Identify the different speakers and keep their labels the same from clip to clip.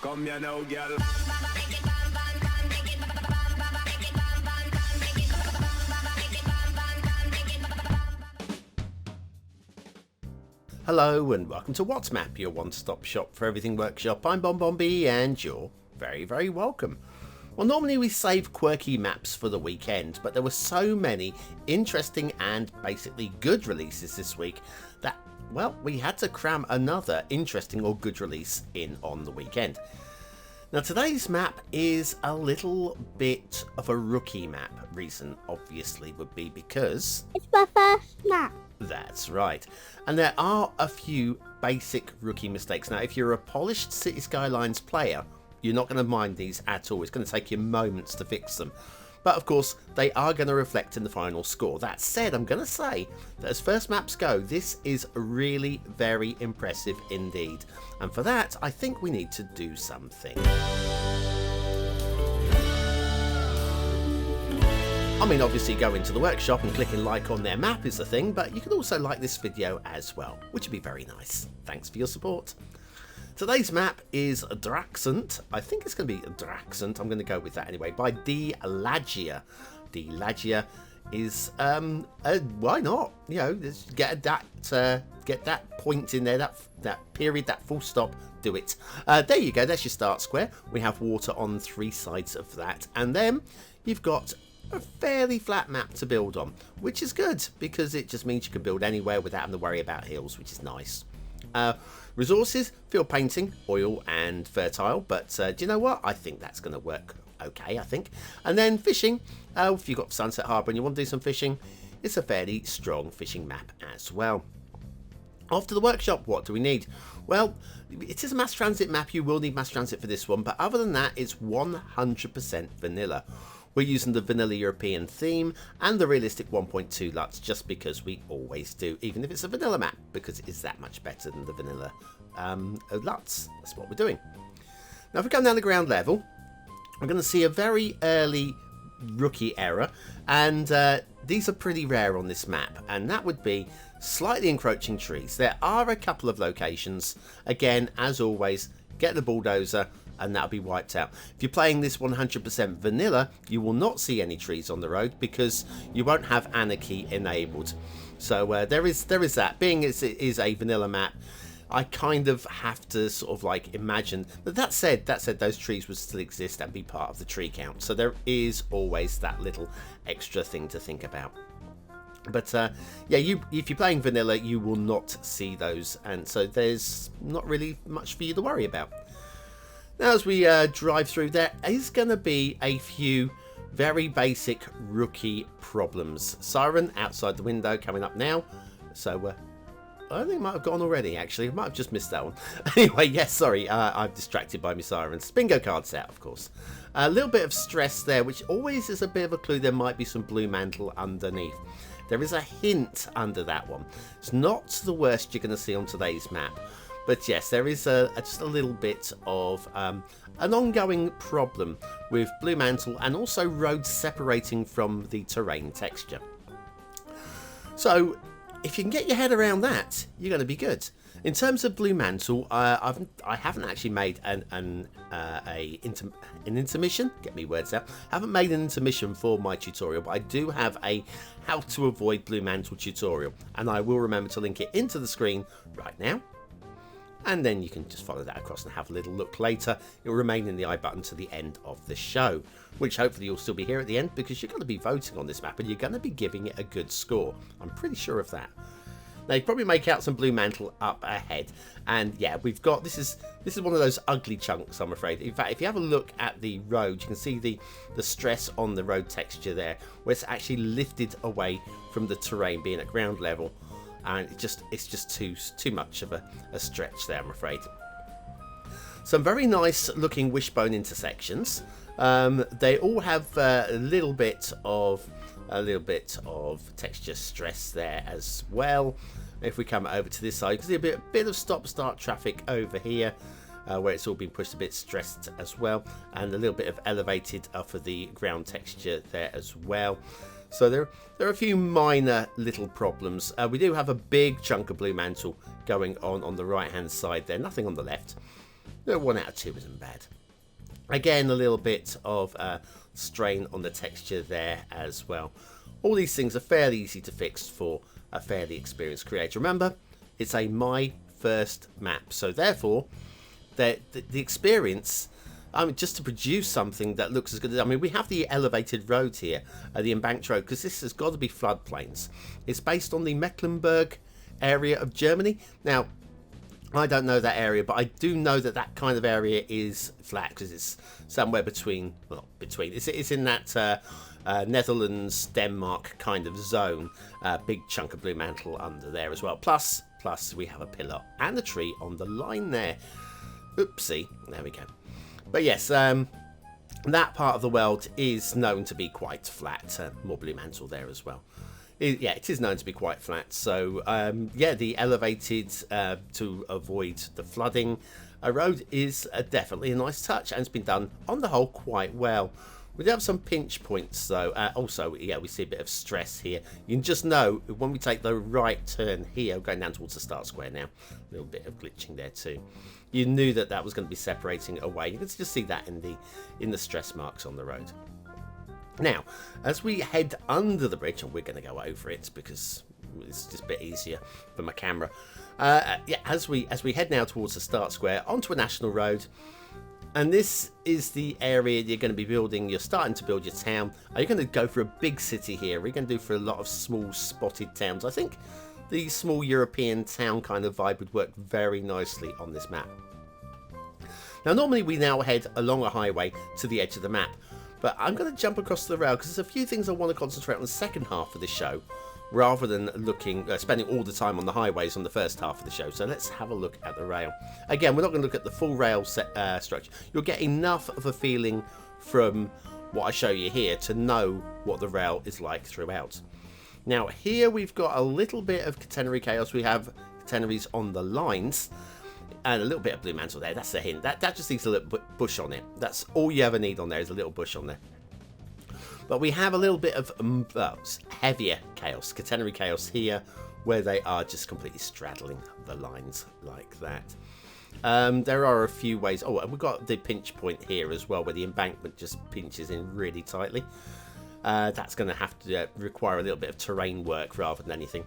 Speaker 1: Come here now, girl.
Speaker 2: Hello and welcome to What's Map, your one-stop shop for everything workshop. I'm BonBonB and you're very, very welcome. Well, normally we save quirky maps for the weekend, but there were so many interesting and basically good releases this week that, well, we had to cram another interesting or good release in on the weekend. Now today's map is a little bit of a rookie map. Reason obviously would be because
Speaker 3: it's my first map.
Speaker 2: That's right. And there are a few basic rookie mistakes. Now, if you're a polished Cities Skylines player, you're not going to mind these at all. It's going to take you moments to fix them. But of course, they are going to reflect in the final score. That said, I'm going to say that as first maps go, this is really very impressive indeed. And for that, I think we need to do something. I mean, obviously go into the workshop and clicking like on their map is the thing, but you can also like this video as well, which would be very nice. Thanks for your support. Today's map is Draksund. I think it's going to be Draksund. I'm going to go with that anyway, by D.Lagia. D.Lagia is, why not? You know, just get that point in there, that period, that full stop, do it. There you go, that's your start square. We have water on three sides of that, and then you've got a fairly flat map to build on, which is good because it just means you can build anywhere without having to worry about hills, which is nice. Resources, field painting, oil and fertile, but do you know what? I think that's going to work okay, I think. And then fishing, if you've got Sunset Harbour and you want to do some fishing, it's a fairly strong fishing map as well. After the workshop, what do we need? Well, it is a mass transit map. You will need mass transit for this one, but other than that, it's 100% vanilla. We're using the vanilla European theme and the realistic 1.2 LUTs just because we always do, even if it's a vanilla map, because it is that much better than the vanilla LUTs. That's what we're doing. Now, if we come down the ground level, we're going to see a very early rookie error, and these are pretty rare on this map, and that would be slightly encroaching trees. There are a couple of locations. Again, as always, get the bulldozer and that'll be wiped out. If you're playing this 100% vanilla, you will not see any trees on the road because you won't have anarchy enabled. So there is that. Being it is a vanilla map, I kind of have to sort of like imagine. But that said, those trees would still exist and be part of the tree count. So there is always that little extra thing to think about. But yeah, if you're playing vanilla, you will not see those, and so there's not really much for you to worry about. Now, as we drive through, there is going to be a few very basic rookie problems. Siren outside the window coming up now. So I think it might have gone already, actually. I might have just missed that one. Anyway, yes, sorry, I'm distracted by my sirens. Bingo cards out, of course. A little bit of stress there, which always is a bit of a clue there might be some blue mantle underneath. There is a hint under that one. It's not the worst you're going to see on today's map. But yes, there is just a little bit of an ongoing problem with blue mantle and also roads separating from the terrain texture. So if you can get your head around that, you're going to be good. In terms of blue mantle, I haven't actually made an intermission. Get me words out. I haven't made an intermission for my tutorial, but I do have a how to avoid blue mantle tutorial, and I will remember to link it into the screen right now. And then you can just follow that across and have a little look later. It will remain in the I button to the end of the show, which hopefully you'll still be here at the end because you're going to be voting on this map and you're going to be giving it a good score. I'm pretty sure of that. Now, you probably make out some blue mantle up ahead, and yeah, we've got this is one of those ugly chunks, I'm afraid. In fact, if you have a look at the road, you can see the stress on the road texture there, where it's actually lifted away from the terrain, being at ground level. And it's just too much of a stretch there, I'm afraid. Some very nice looking wishbone intersections. They all have a little bit of texture stress there as well. If we come over to this side, you can see a bit of stop-start traffic over here, where it's all been pushed a bit stressed as well, and a little bit of elevated for the ground texture there as well. So there are a few minor little problems. We do have a big chunk of blue mantle going on the right hand side there, nothing on the left. 1 out of 2 isn't bad. Again, a little bit of strain on the texture there as well. All these things are fairly easy to fix for a fairly experienced creator. Remember, it's a my first map, so therefore the experience, just to produce something that looks as good as, we have the elevated road here, the embanked road, because this has got to be floodplains. It's based on the Mecklenburg area of Germany. Now, I don't know that area, but I do know that that kind of area is flat, because it's somewhere between, it's in that Netherlands, Denmark kind of zone. Big chunk of blue mantle under there as well. Plus we have a pillar and a tree on the line there. Oopsie, there we go. But yes, that part of the world is known to be quite flat. More blue mantle there as well. Yeah, it is known to be quite flat. So yeah, the elevated to avoid the flooding road is definitely a nice touch, and it's been done on the whole quite well. We do have some pinch points though. Also, yeah, we see a bit of stress here. You can just know when we take the right turn here, we're going down towards the start square now. A little bit of glitching there too. You knew that that was going to be separating away. You can just see that in the stress marks on the road. Now, as we head under the bridge, and we're going to go over it because it's just a bit easier for my camera. Yeah, as we head now towards the start square onto a national road. And this is the area you're going to be building. You're starting to build your town. Are you going to go for a big city here? Are you going to do for a lot of small spotted towns? I think the small European town kind of vibe would work very nicely on this map. Now, normally we now head along a highway to the edge of the map. But I'm going to jump across the rail because there's a few things I want to concentrate on the second half of the show, rather than spending all the time on the highways on the first half of the show. So let's have a look at the rail. Again, we're not going to look at the full rail structure. You'll get enough of a feeling from what I show you here to know what the rail is like throughout. Now here we've got a little bit of catenary chaos. We have catenaries on the lines. And a little bit of blue mantle there. That's the hint. That just needs a little bush on it. That's all you ever need on there, is a little bush on there. But we have a little bit of heavier chaos, catenary chaos here, where they are just completely straddling the lines like that. There are a few ways. Oh, and we've got the pinch point here as well, where the embankment just pinches in really tightly. That's going to have to require a little bit of terrain work rather than anything.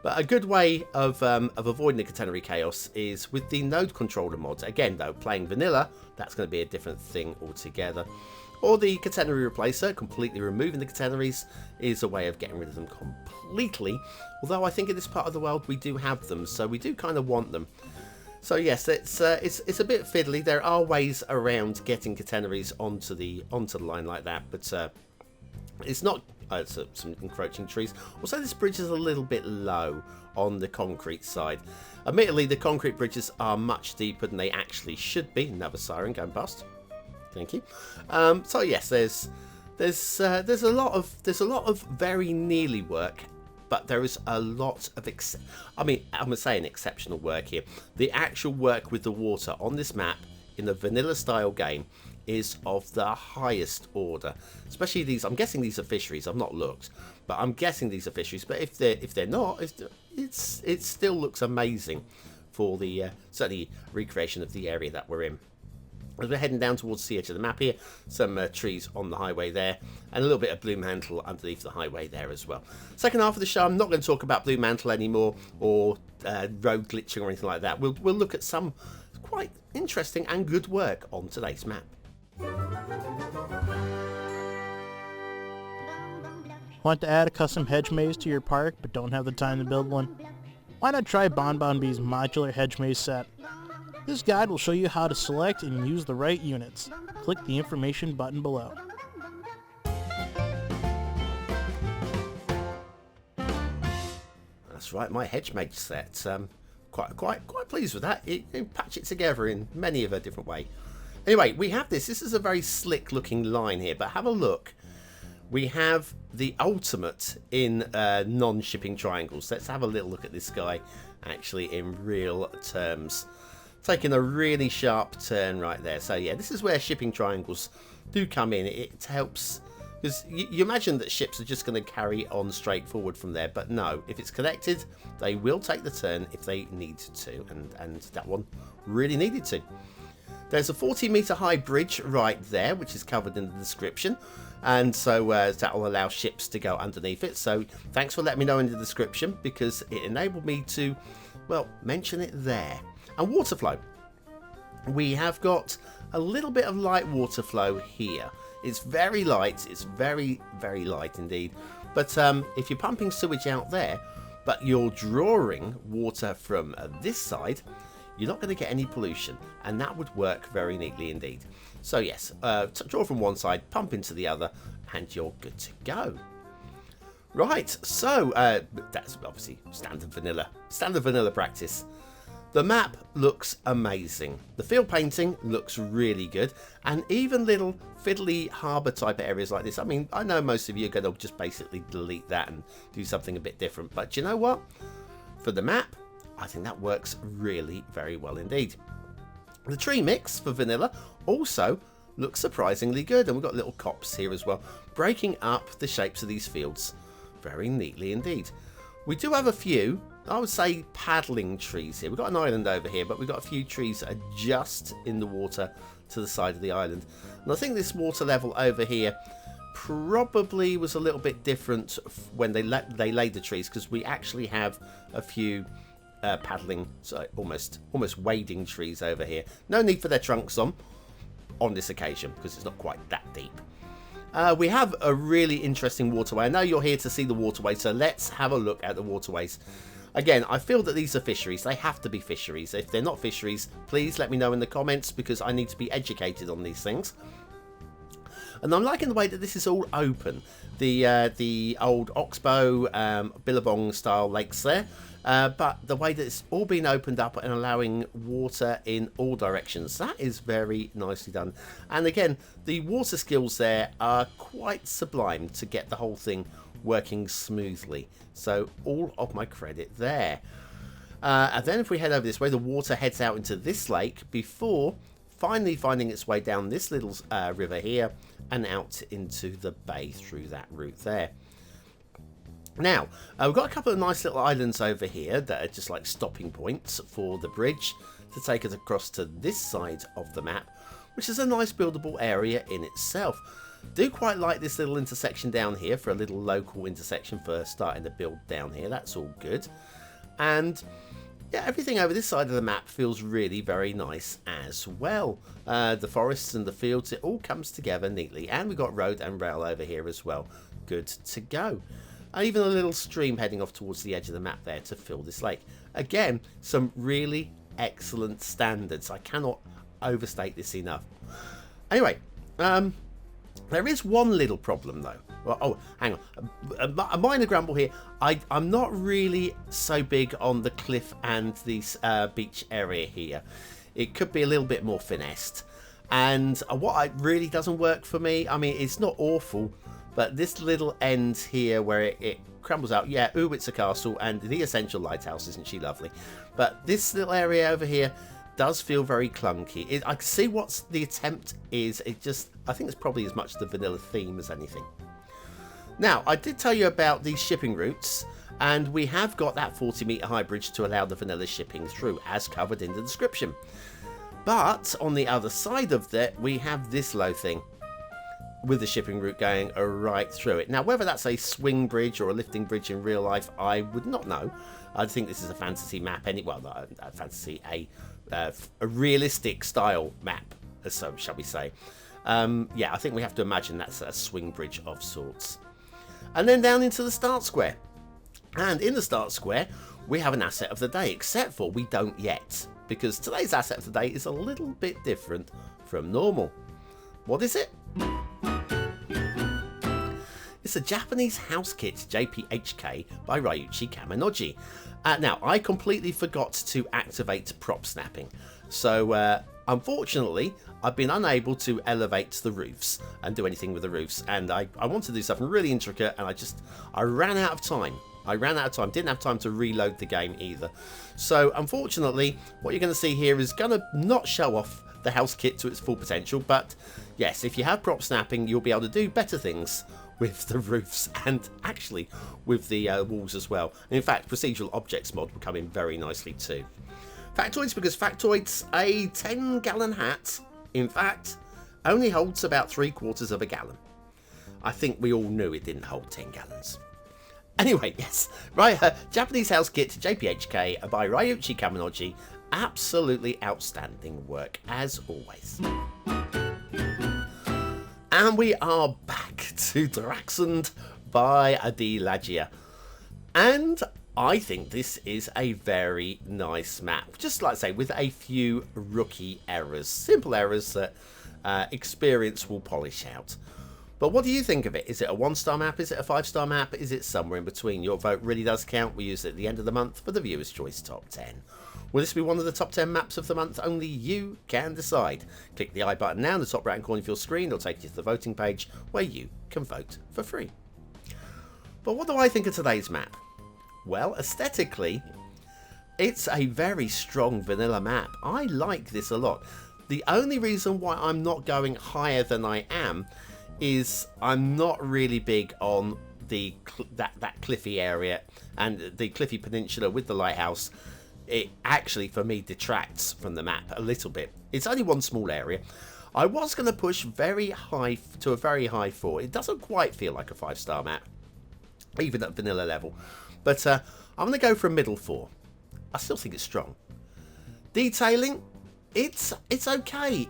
Speaker 2: But a good way of avoiding the catenary chaos is with the node controller mods. Again, though, playing vanilla, that's going to be a different thing altogether. Or the catenary replacer, completely removing the catenaries, is a way of getting rid of them completely. Although I think in this part of the world we do have them, so we do kind of want them. So yes, it's a bit fiddly. There are ways around getting catenaries onto the line like that, but it's not. Some encroaching trees. Also, this bridge is a little bit low on the concrete side. Admittedly, the concrete bridges are much deeper than they actually should be. Another siren going past. Thank you. So yes, there's a lot of very nearly work, but there is a lot of I'm going to say an exceptional work here. The actual work with the water on this map in the vanilla style game is of the highest order. Especially these, I'm guessing these are fisheries. I've not looked, but I'm guessing these are fisheries. But if they're not, it still looks amazing for the certainly recreation of the area that we're in. As we're heading down towards the edge of the map here, some trees on the highway there, and a little bit of blue mantle underneath the highway there as well. Second half of the show, I'm not going to talk about blue mantle anymore, or road glitching or anything like that. We'll look at some quite interesting and good work on today's map.
Speaker 1: Want to add a custom hedge maze to your park but don't have the time to build one? Why not try BonBonB's modular hedge maze set? This guide will show you how to select and use the right units. Click the information button below.
Speaker 2: That's right, my hedge maze set. Quite pleased with that. You patch it together in many of a different way. Anyway, we have this. This is a very slick looking line here, but have a look. We have the ultimate in non-shipping triangles. Let's have a little look at this guy actually in real terms. Taking a really sharp turn right there. So yeah, this is where shipping triangles do come in. It helps, because you imagine that ships are just going to carry on straight forward from there, but no, if it's connected, they will take the turn if they need to, and that one really needed to. There's a 40-meter high bridge right there, which is covered in the description. And so that will allow ships to go underneath it. So thanks for letting me know in the description, because it enabled me to, well, mention it there. And water flow. We have got a little bit of light water flow here. It's very light. It's very, very light indeed. But if you're pumping sewage out there, but you're drawing water from this side, you're not going to get any pollution, and that would work very neatly indeed. So yes, draw from one side, pump into the other, and you're good to go. Right, so that's obviously standard vanilla practice. The map looks amazing. The field painting looks really good, and even little fiddly harbour type areas like this. I mean, I know most of you are going to just basically delete that and do something a bit different, but you know what? For the map, I think that works really very well indeed. The tree mix for vanilla also looks surprisingly good, and we've got little cops here as well, breaking up the shapes of these fields very neatly indeed. We do have a few, I would say, paddling trees here. We've got an island over here, but we've got a few trees that are just in the water to the side of the island. And I think this water level over here probably was a little bit different when they laid the trees, because we actually have a few paddling, so almost wading trees over here. No need for their trunks on this occasion, because it's not quite that deep. We have a really interesting waterway. I know you're here to see the waterway, so let's have a look at the waterways. Again, I feel that these are fisheries. They have to be fisheries. If they're not fisheries, please let me know in the comments, because I need to be educated on these things. And I'm liking the way that this is all open. The old Oxbow, Billabong style lakes there. But the way that it's all been opened up and allowing water in all directions, that is very nicely done. And again, the water skills there are quite sublime to get the whole thing working smoothly. So all of my credit there. And then if we head over this way, the water heads out into this lake before finally finding its way down this little river here and out into the bay through that route there. Now, we've got a couple of nice little islands over here that are just like stopping points for the bridge to take us across to this side of the map, which is a nice buildable area in itself. Do quite like this little intersection down here for a little local intersection for starting to build down here. That's all good. And yeah, everything over this side of the map feels really very nice as well. The forests and the fields, it all comes together neatly. And we've got road and rail over here as well. Good to go. And even a little stream heading off towards the edge of the map there to fill this lake. Again, some really excellent standards. I cannot overstate this enough. Anyway, there is one little problem though. Well, oh, hang on. A minor grumble here. I'm not really so big on the cliff and this beach area here. It could be a little bit more finessed. And what really doesn't work for me, I mean, it's not awful, but this little end here where it crumbles out. Yeah, ooh, it's a castle, and the essential lighthouse, isn't she lovely? But this little area over here does feel very clunky. I can see what the attempt is. I think it's probably as much the vanilla theme as anything. Now, I did tell you about these shipping routes, and we have got that 40-meter high bridge to allow the vanilla shipping through, as covered in the description. But on the other side of that, we have this low thing with the shipping route going right through it. Now, whether that's a swing bridge or a lifting bridge in real life, I would not know. I think this is a fantasy map, a realistic style map, so shall we say. Yeah, I think we have to imagine that's a swing bridge of sorts. And then down into the start square. And in the start square, we have an asset of the day, except for we don't yet, because today's asset of the day is a little bit different from normal. What is it? It's a Japanese house kit, JPHK, by Ryuichi Kaminogi. Now, I completely forgot to activate prop snapping, so unfortunately, I've been unable to elevate the roofs and do anything with the roofs, and I want to do something really intricate, and I ran out of time. Didn't have time to reload the game either. So, unfortunately, what you're going to see here is going to not show off the house kit to its full potential, but yes, if you have prop snapping, you'll be able to do better things with the roofs and actually with the walls as well. And in fact, procedural objects mod will come in very nicely too. Factoids, because Factoids, a 10-gallon hat, in fact, only holds about 3/4 of a gallon. I think we all knew it didn't hold 10 gallons. Anyway, yes, right, Japanese House Kit JPHK by Ryuichi Kaminogi. Absolutely outstanding work, as always. And we are back to Draksund by D.Lagia. And I think this is a very nice map. Just like I say, with a few rookie errors. Simple errors that experience will polish out. But what do you think of it? Is it a 1-star map? Is it a 5-star map? Is it somewhere in between? Your vote really does count. We use it at the end of the month for the Viewer's Choice Top 10. Will this be one of the top 10 maps of the month? Only you can decide. Click the I button now in the top right hand corner of your screen. It'll take you to the voting page where you can vote for free. But what do I think of today's map? Well, aesthetically, it's a very strong vanilla map. I like this a lot. The only reason why I'm not going higher than I am is I'm not really big on the that cliffy area and the cliffy peninsula with the lighthouse. It actually, for me, detracts from the map a little bit. It's only one small area. I was going to push very high to a very high 4. It doesn't quite feel like a 5-star map, even at vanilla level. But I'm going to go for a middle 4. I still think it's strong. Detailing, it's okay.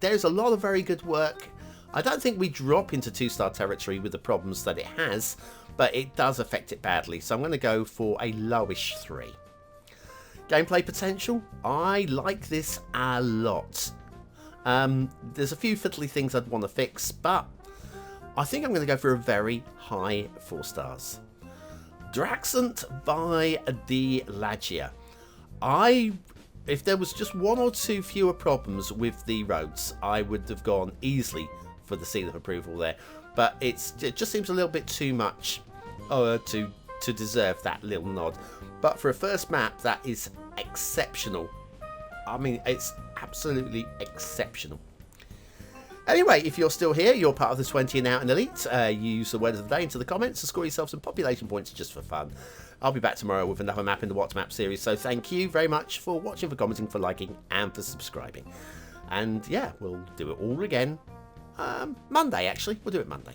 Speaker 2: There's a lot of very good work. I don't think we drop into 2-star territory with the problems that it has, but it does affect it badly. So I'm going to go for a lowish 3. Gameplay potential, I like this a lot. There's a few fiddly things I'd want to fix, but I think I'm going to go for a very high 4 stars. Draksund by D.Lagia. If there was just 1 or 2 fewer problems with the roads, I would have gone easily for the seal of approval there. But it just seems a little bit too much to deserve that little nod. But for a first map, that is exceptional. I mean, it's absolutely exceptional. Anyway, if you're still here, you're part of the 20 and out and elite. Use the word of the day into the comments to score yourself some population points just for fun. I'll be back tomorrow with another map in the What Map series. So thank you very much for watching, for commenting, for liking, and for subscribing. And yeah, we'll do it all again Monday, actually. We'll do it Monday.